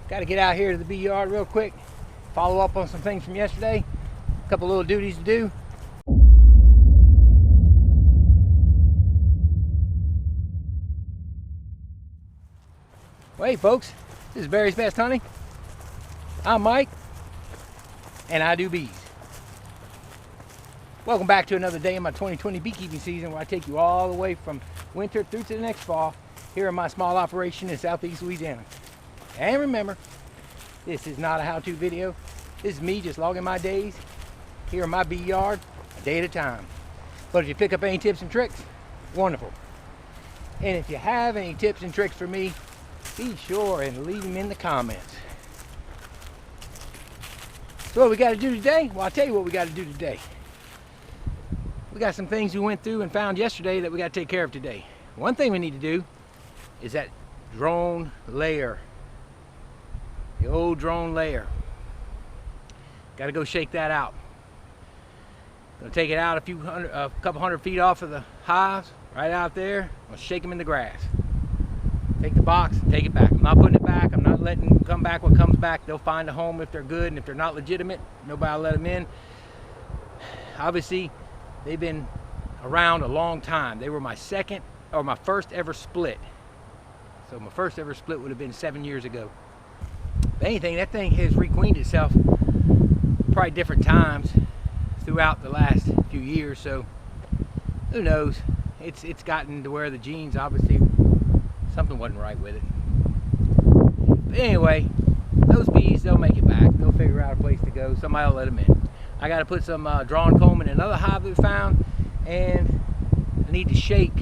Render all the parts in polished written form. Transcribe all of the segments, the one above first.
Got to get out here to the bee yard real quick, follow up on some things from yesterday, a couple little duties to do. Well, hey folks, this is Barry's Best Honey. I'm Mike, and I do bees. Welcome back to another day in my 2020 beekeeping season, where I take you all the way from winter through to the next fall here in my small operation in southeast Louisiana. And remember, this is not a how-to video. This is me just logging my days here in my bee yard, a day at a time. But if you pick up any tips and tricks, wonderful. And if you have any tips and tricks for me, be sure and leave them in the comments. So what we got to do today? Well, I'll tell you what we got to do today. We got some things we went through and found yesterday that we got to take care of today. One thing we need to do is that drone layer. The old drone layer. Got to go shake that out. Gonna take it out a couple hundred feet off of the hives, right out there. I'll shake them in the grass. Take the box, take it back. I'm not putting it back. I'm not letting them come back. What comes back, they'll find a home if they're good, and if they're not legitimate, nobody will let them in. Obviously, they've been around a long time. They were my first ever split. So my first ever split would have been 7 years ago. But anything, that thing has requeened itself probably different times throughout the last few years. So who knows? It's gotten to where the genes, obviously something wasn't right with it. But anyway, those bees, they'll make it back. They'll figure out a place to go. Somebody will let them in. I got to put some drawn comb in another hive that we found, and I need to shake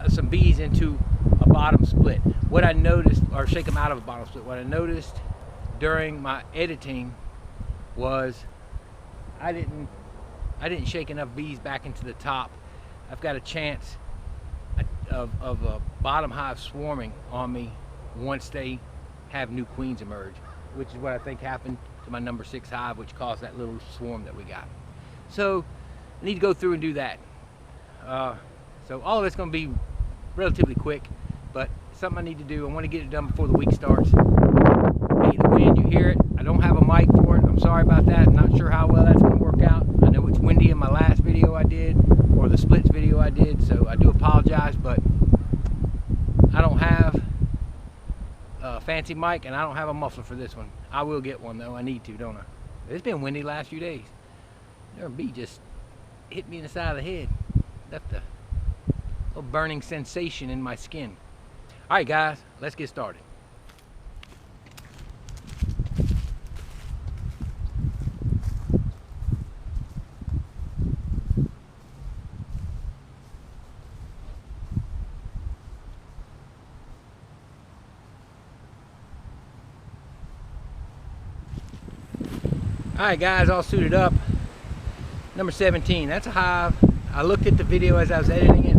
some bees into a bottom split. What I noticed, or shake them out of a bottom split, what I noticed during my editing was I didn't shake enough bees back into the top. I've got a chance of a bottom hive swarming on me once they have new queens emerge, which is what I think happened to my number 6 hive, which caused that little swarm that we got. So I need to go through and do that. So all of it's going to be relatively quick, but something I need to do. I want to get it done before the week starts. Hey, the wind, you hear it. I don't have a mic for it. I'm sorry about that. I'm not sure how well that's going to work out. I know it's windy in my last video I did, or the splits video I did, so I do apologize, but I don't have a fancy mic, and I don't have a muffler for this one. I will get one though. I need to, don't I? It's been windy the last few days. There a bee just hit me in the side of the head. Left a little burning sensation in my skin. All right, guys, let's get started. Alright guys, all suited up. Number 17, that's a hive. I looked at the video as I was editing it.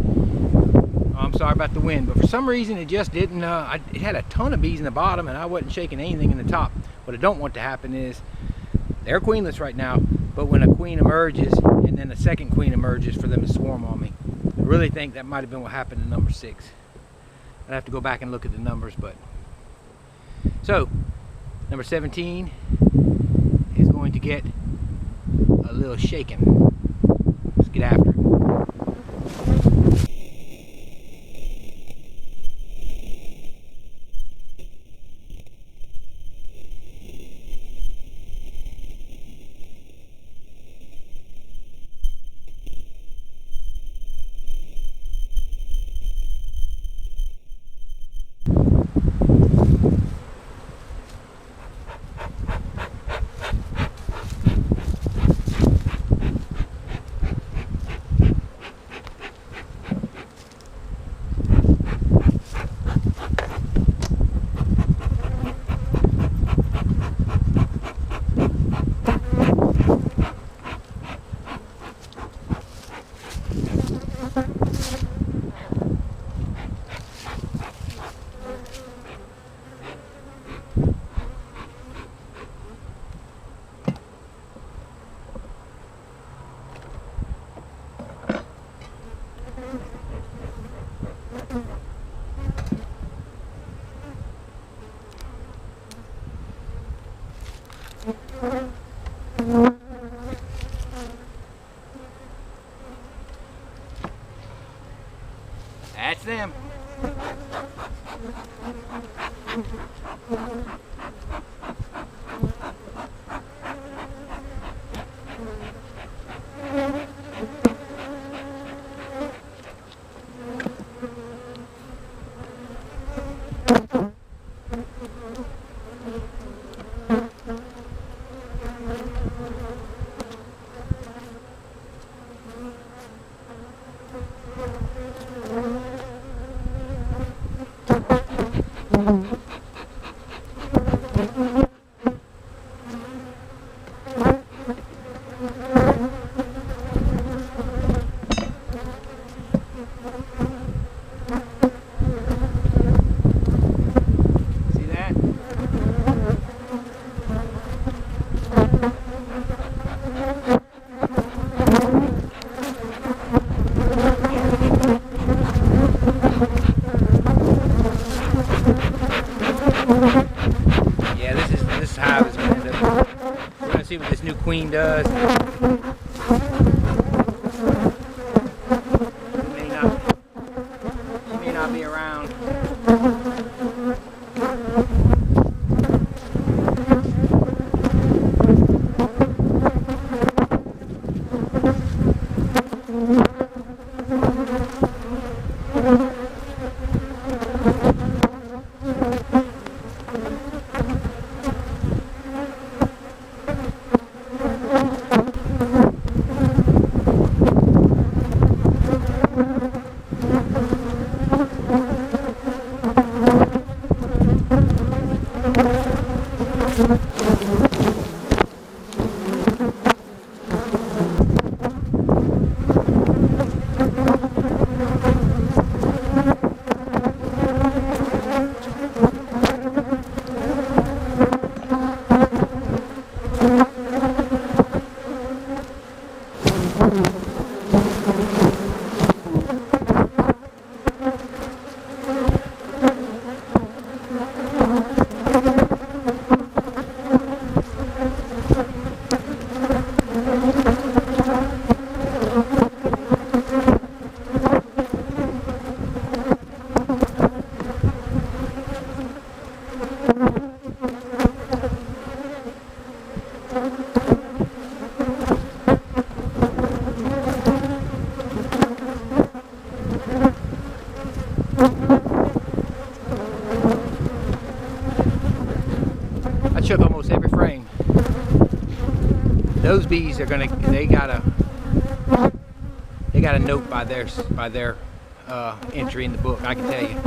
Oh, I'm sorry about the wind, but for some reason it just didn't, it had a ton of bees in the bottom and I wasn't shaking anything in the top. What I don't want to happen is, they're queenless right now, but when a queen emerges and then a second queen emerges, for them to swarm on me. I really think that might have been what happened to number 6. I'd have to go back and look at the numbers, but. So, number 17 is going to get a little shaken. Let's get after it. That's them. Yeah, this hive is going to end up. We're going to see what this new queen does. She may not be around. I shook almost every frame. Those bees are gonna, they got a note by their entry in the book, I can tell you.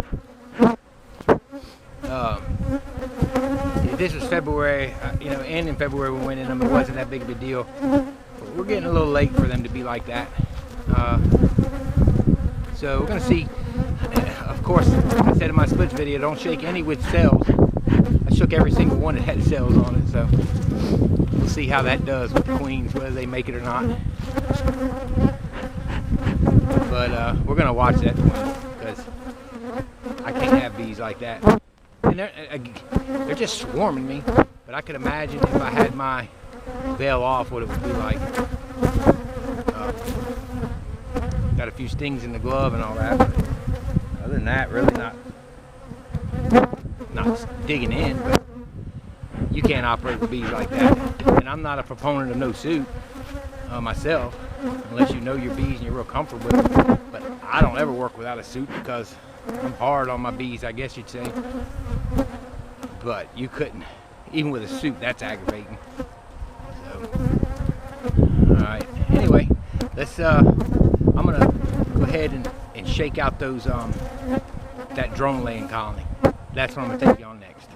This was February, and in February we went in them. It wasn't that big of a deal. But we're getting a little late for them to be like that. So we're gonna see. Of course, I said in my splits video, don't shake any with cells. I shook every single one that had cells on it, so we'll see how that does with the queens, whether they make it or not. But we're gonna watch that one because I can't have bees like that. And they're just swarming me. But I could imagine if I had my veil off, what it would be like. Got a few stings in the glove and all that. But other than that, really not digging in. But you can't operate with bees like that. And I'm not a proponent of no suit myself, unless you know your bees and you're real comfortable with them. But I don't ever work without a suit because I'm hard on my bees, I guess you'd say. But you couldn't, even with a suit, that's aggravating. So, alright, anyway, let's, I'm gonna go ahead and shake out those, that drone laying colony. That's what I'm gonna take you on next.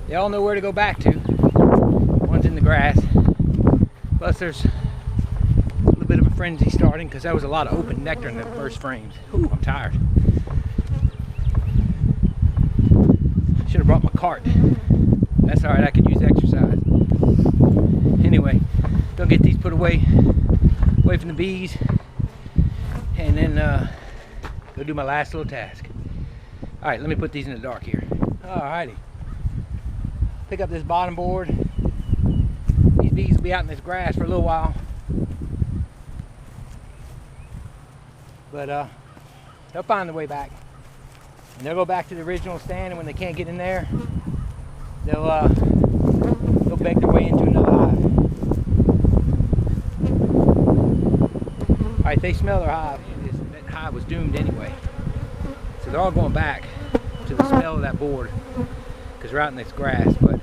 Y'all know where to go back to. One's in the grass. Plus there's a little bit of a frenzy starting because there was a lot of open nectar in the first frames. Ooh, I'm tired. Should have brought my cart. That's alright, I could use exercise. Anyway, gonna get these put away from the bees, and then go do my last little task. Alright, let me put these in the dark here. Alrighty. Pick up this bottom board. These bees will be out in this grass for a little while. But they'll find their way back. And they'll go back to the original stand, and when they can't get in there, they'll beg their way into another hive. Alright, they smell their hive. That hive was doomed anyway. So they're all going back to the smell of that board, because they're out in this grass, but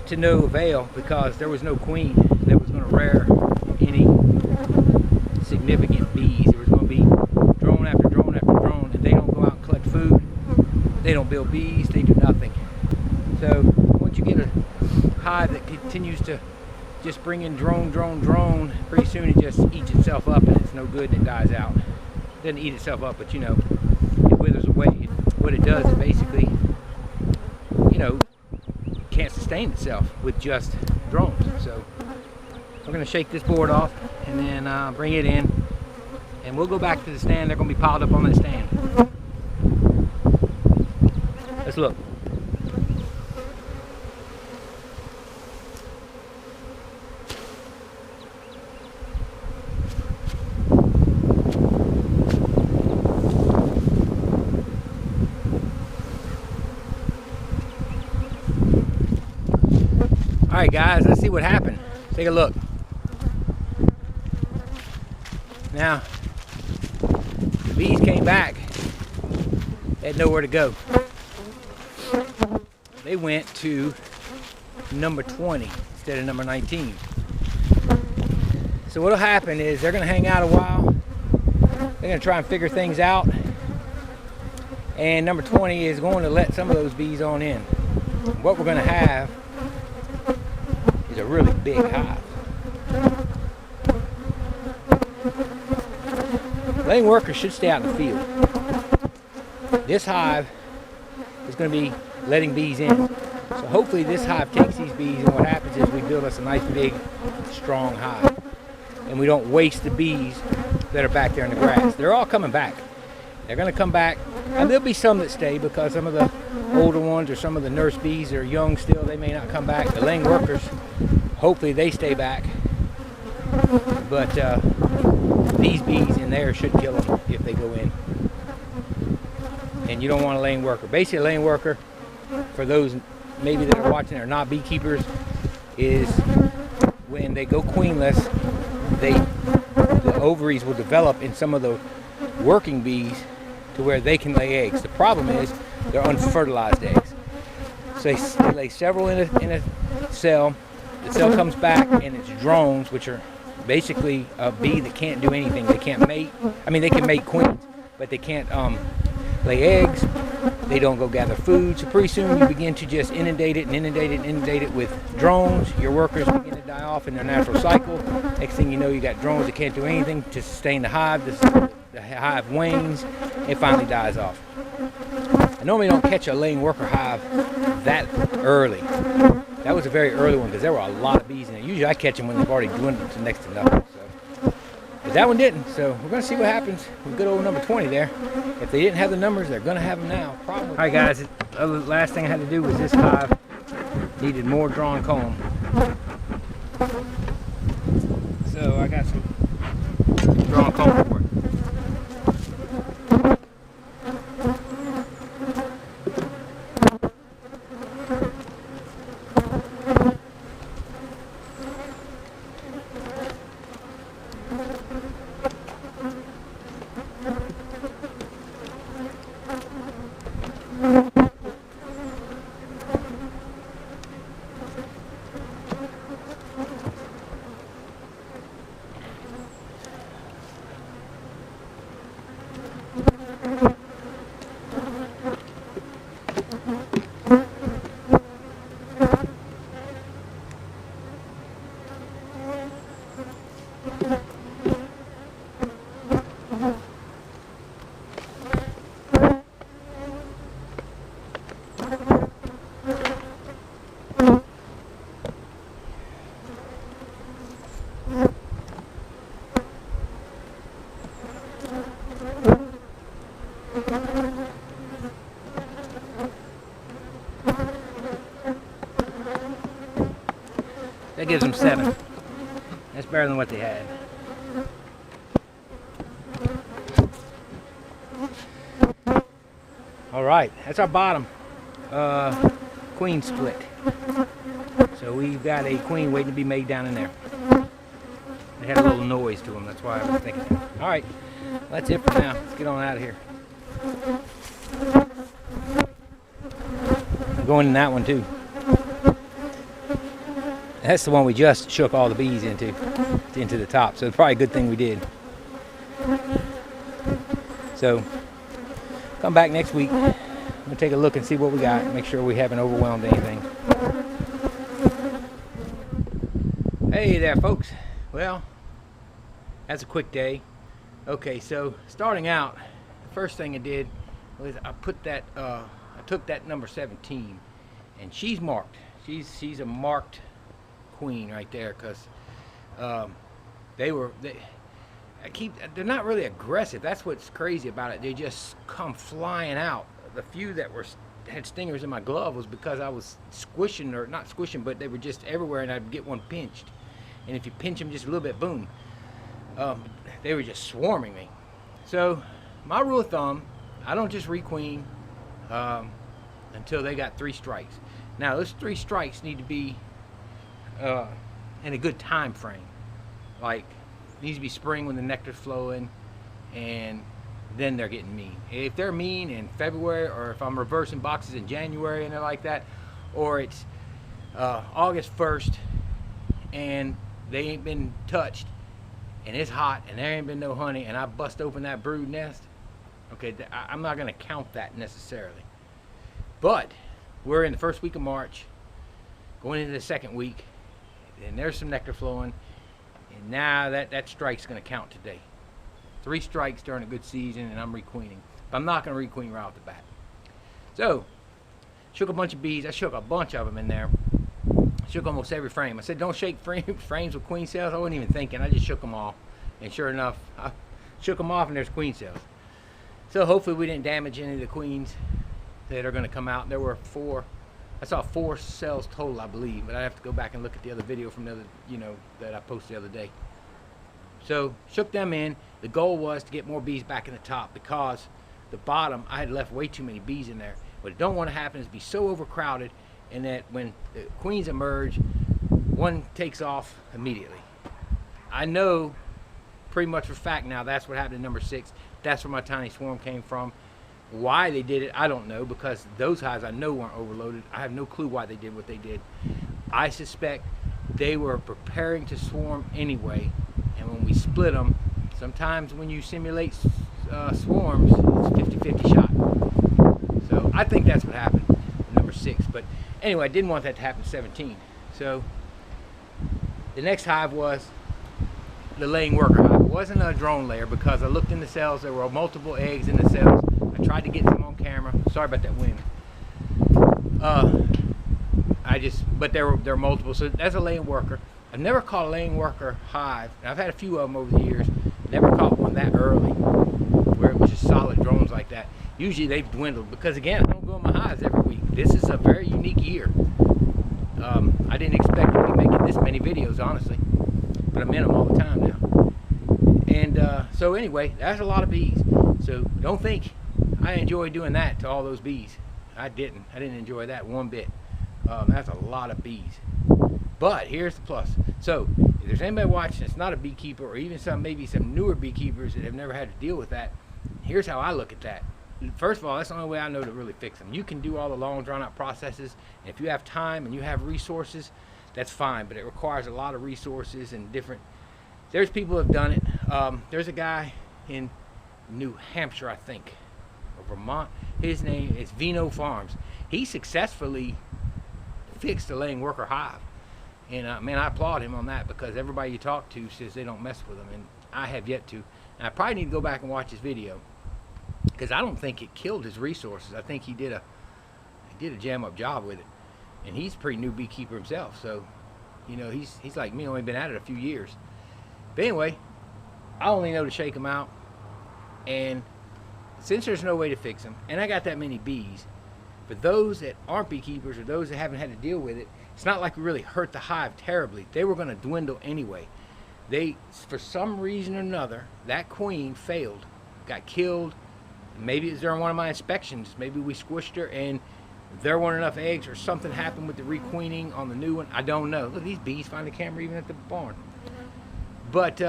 to no avail, because there was no queen that was going to rear any significant bees. There was going to be drone after drone after drone, and they don't go out and collect food, they don't build bees, they do nothing. So once you get a hive that continues to just bring in drone, pretty soon it just eats itself up, and it's no good, and it dies out. It doesn't eat itself up, but you know, it withers away. What it does is basically, you know, can't sustain itself with just drones. So we're going to shake this board off and then bring it in, and we'll go back to the stand. They're going to be piled up on that stand. Let's look. Alright guys, let's see what happened. Take a look. Now, the bees came back. They had nowhere to go. They went to number 20 instead of number 19. So what'll happen is they're going to hang out a while. They're going to try and figure things out. And number 20 is going to let some of those bees on in. What we're going to have is a really big hive. Laying workers should stay out in the field. This hive is going to be letting bees in. So hopefully this hive takes these bees, and what happens is we build us a nice big strong hive. And we don't waste the bees that are back there in the grass. They're all coming back. They're going to come back, and there'll be some that stay because some of the older ones or some of the nurse bees are young still. They may not come back. The laying workers, hopefully they stay back. But these bees in there should kill them if they go in. and you don't want a laying worker. Basically, a laying worker, for those maybe that are watching that are not beekeepers, is when they go queenless, the ovaries will develop in some of the working bees to where they can lay eggs. The problem is they're unfertilized eggs. So they lay several in a cell. The cell comes back and it's drones, which are basically a bee that can't do anything. They can't mate. I mean, they can make queens, but they can't lay eggs. They don't go gather food. So pretty soon you begin to just inundate it and inundate it and inundate it with drones. Your workers begin to die off in their natural cycle. Next thing you know, you got drones that can't do anything to sustain the hive. The hive wanes. It finally dies off. I normally don't catch a laying worker hive that early. That was a very early one because there were a lot of bees in it. Usually I catch them when they've already dwindled to next to nothing. So. But that one didn't. So we're going to see what happens with good old number 20 there. If they didn't have the numbers, they're going to have them now. Probably. All right, guys. The last thing I had to do was this hive needed more drawn comb. So I got some drawn comb for it. That gives them 7. That's better than what they had. All right, that's our bottom queen split. So we've got a queen waiting to be made down in there. They had a little noise to them, that's why I was thinking that. All right, that's it for now. Let's get on out of here. I'm going in that one too. That's the one we just shook all the bees into the top. So it's probably a good thing we did. So come back next week. I'm gonna take a look and see what we got. Make sure we haven't overwhelmed anything. Hey there, folks. Well, that's a quick day. Okay, so starting out, the first thing I did was I took that number 17, and she's marked. She's a marked queen right there, because they're not really aggressive. That's what's crazy about it. They just come flying out. The few that had stingers in my glove was because I was squishing, or not squishing, but they were just everywhere, and I'd get one pinched. And if you pinch them just a little bit, boom, they were just swarming me. So my rule of thumb, I don't just requeen until they got 3 strikes. Now those 3 strikes need to be in a good time frame. Like, it needs to be spring when the nectar's flowing, and then they're getting mean. If they're mean in February, or if I'm reversing boxes in January and they're like that, or it's August 1st and they ain't been touched and it's hot and there ain't been no honey, and I bust open that brood nest, okay, I'm not gonna count that necessarily. But we're in the first week of March, going into the second week, and there's some nectar flowing, and now that strike's going to count today. 3 strikes during a good season, and I'm requeening. But I'm not going to requeen right off the bat. So, shook a bunch of bees. I shook a bunch of them in there. Shook almost every frame. I said, don't shake frames with queen cells. I wasn't even thinking. I just shook them all. And sure enough, I shook them off, and there's queen cells. So hopefully we didn't damage any of the queens that are going to come out. There were 4. I saw 4 cells total, I believe, but I have to go back and look at the other video from the other, that I posted the other day. So shook them in. The goal was to get more bees back in the top, because the bottom, I had left way too many bees in there. What I don't want to happen is be so overcrowded, and that when the queens emerge, one takes off immediately. I know pretty much for a fact now that's what happened in number 6. That's where my tiny swarm came from. Why they did it, I don't know, because those hives I know weren't overloaded. I have no clue why they did what they did. I suspect they were preparing to swarm anyway, and when we split them, sometimes when you simulate swarms, it's 50-50 shot. So I think that's what happened in number 6. But anyway, I didn't want that to happen in 17. So the next hive was the laying worker hive. It wasn't a drone layer because I looked in the cells. There were multiple eggs in the cells. I tried to get them on camera. Sorry about that wind. But there were multiple. So that's a laying worker. I've never caught a laying worker hive. And I've had a few of them over the years. Never caught one that early where it was just solid drones like that. Usually they've dwindled because, again, I don't go in my hives every week. This is a very unique year. I didn't expect to be making this many videos, honestly, but I'm in them all the time now. And so anyway, that's a lot of bees. So don't think I enjoy doing that to all those bees. I didn't enjoy that one bit. That's a lot of bees. But here's the plus. So if there's anybody watching that's not a beekeeper, or even maybe some newer beekeepers that have never had to deal with that, here's how I look at that. First of all, that's the only way I know to really fix them. You can do all the long drawn out processes, and if you have time and you have resources, that's fine, but it requires a lot of resources and different. There's people who have done it. There's a guy in New Hampshire, I think, or Vermont. His name is Vino Farms. He successfully fixed a laying worker hive. And man, I applaud him on that, because everybody you talk to says they don't mess with them, and I have yet to. And I probably need to go back and watch his video, because I don't think it killed his resources. I think he did a jam up job with it, and he's a pretty new beekeeper himself. So, you know, he's like me, only been at it a few years. But anyway, I only know to shake them out, and since there's no way to fix them, and I got that many bees, for those that aren't beekeepers or those that haven't had to deal with it, it's not like we really hurt the hive terribly. They were going to dwindle anyway. For some reason or another, that queen failed, got killed. Maybe it was during one of my inspections. Maybe we squished her and there weren't enough eggs, or something happened with the requeening on the new one. I don't know. Look, these bees find the camera even at the barn. But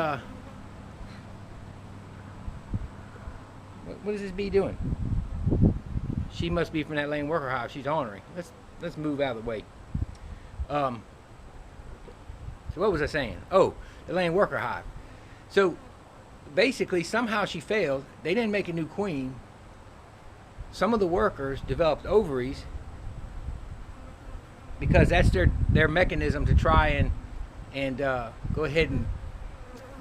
what is this bee doing? She must be from that laying worker hive. She's ornery. Let's move out of the way. So what was I saying? Oh, the laying worker hive. So basically, somehow she failed. They didn't make a new queen. Some of the workers developed ovaries, because that's their mechanism to try and go ahead and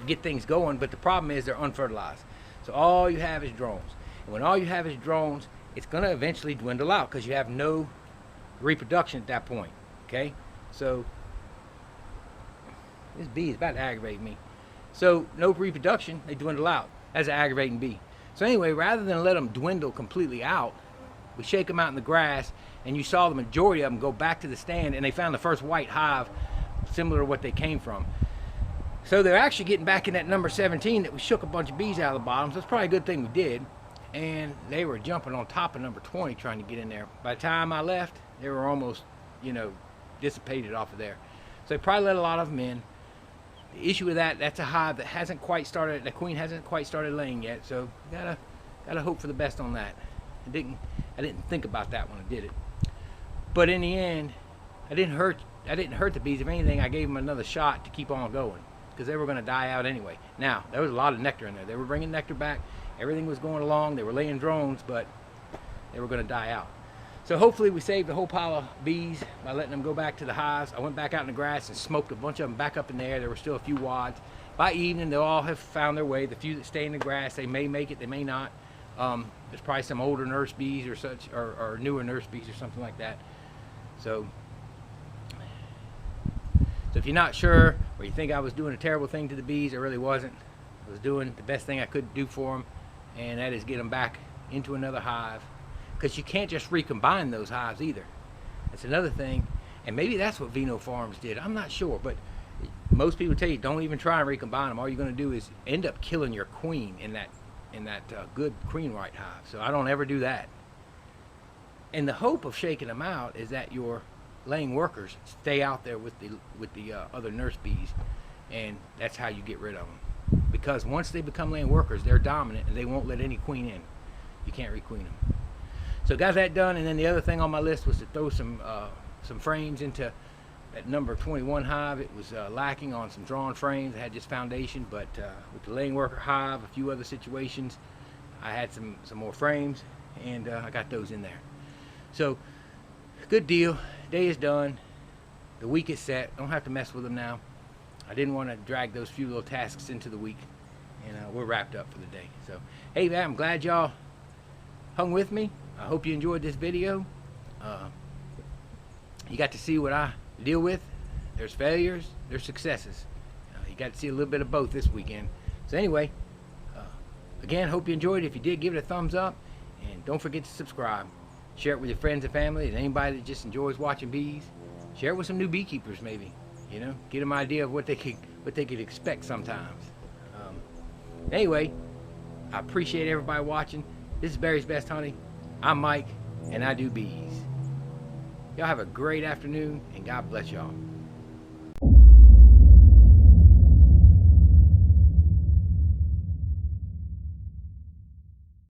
get things going. But the problem is they're unfertilized. So all you have is drones. And when all you have is drones, it's going to eventually dwindle out, because you have no reproduction at that point. Okay? So this bee is about to aggravate me. So no reproduction, they dwindle out. That's an aggravating bee. So anyway, rather than let them dwindle completely out, we shake them out in the grass, and you saw the majority of them go back to the stand, and they found the first white hive similar to what they came from. So they're actually getting back in that number 17 that we shook a bunch of bees out of the bottom. So it's probably a good thing we did. And they were jumping on top of number 20 trying to get in there. By the time I left, they were almost, dissipated off of there. So they probably let a lot of them in. The issue with that's a hive that hasn't quite started, the queen hasn't quite started laying yet. So gotta hope for the best on that. I didn't think about that when I did it. But in the end, I didn't hurt the bees. If anything, I gave them another shot to keep on going, because they were going to die out anyway. Now, there was a lot of nectar in there. They were bringing nectar back. Everything was going along. They were laying drones, but they were going to die out. So hopefully we saved a whole pile of bees by letting them go back to the hives. I went back out in the grass and smoked a bunch of them back up in there. There were still a few wads. By evening, they'll all have found their way. The few that stay in the grass, they may make it, they may not. There's probably some older nurse bees or such, or newer nurse bees or something like that. So if you're not sure, or you think I was doing a terrible thing to the bees, I really wasn't. I was doing the best thing I could do for them, and that is get them back into another hive. Because you can't just recombine those hives either. That's another thing, and maybe that's what Vino Farms did. I'm not sure, but most people tell you don't even try and recombine them. All you're going to do is end up killing your queen in that in that good queen right hive. So I don't ever do that. And the hope of shaking them out is that your laying workers stay out there with the other nurse bees, and that's how you get rid of them. Because once they become laying workers, they're dominant and they won't let any queen in. You can't requeen them. So got that done, and then the other thing on my list was to throw some frames into that number 21 hive. It was lacking on some drawn frames. I had just foundation, but with the laying worker hive, a few other situations, I had some more frames, and I got those in there. So good deal. Day is done. The week is set. I don't have to mess with them now. I didn't want to drag those few little tasks into the week, and we're wrapped up for the day. So hey man, I'm glad y'all hung with me. I hope you enjoyed this video. You got to see what I deal with. There's failures, there's successes. You got to see a little bit of both this weekend. So anyway, again, hope you enjoyed it. If you did, give it a thumbs up, and don't forget to subscribe. Share it with your friends and family, and anybody that just enjoys watching bees. Share it with some new beekeepers, maybe. You know, get them an idea of what they could expect sometimes. Anyway, I appreciate everybody watching. This is Barry's Best Honey. I'm Mike, and I do bees. Y'all have a great afternoon, and God bless y'all.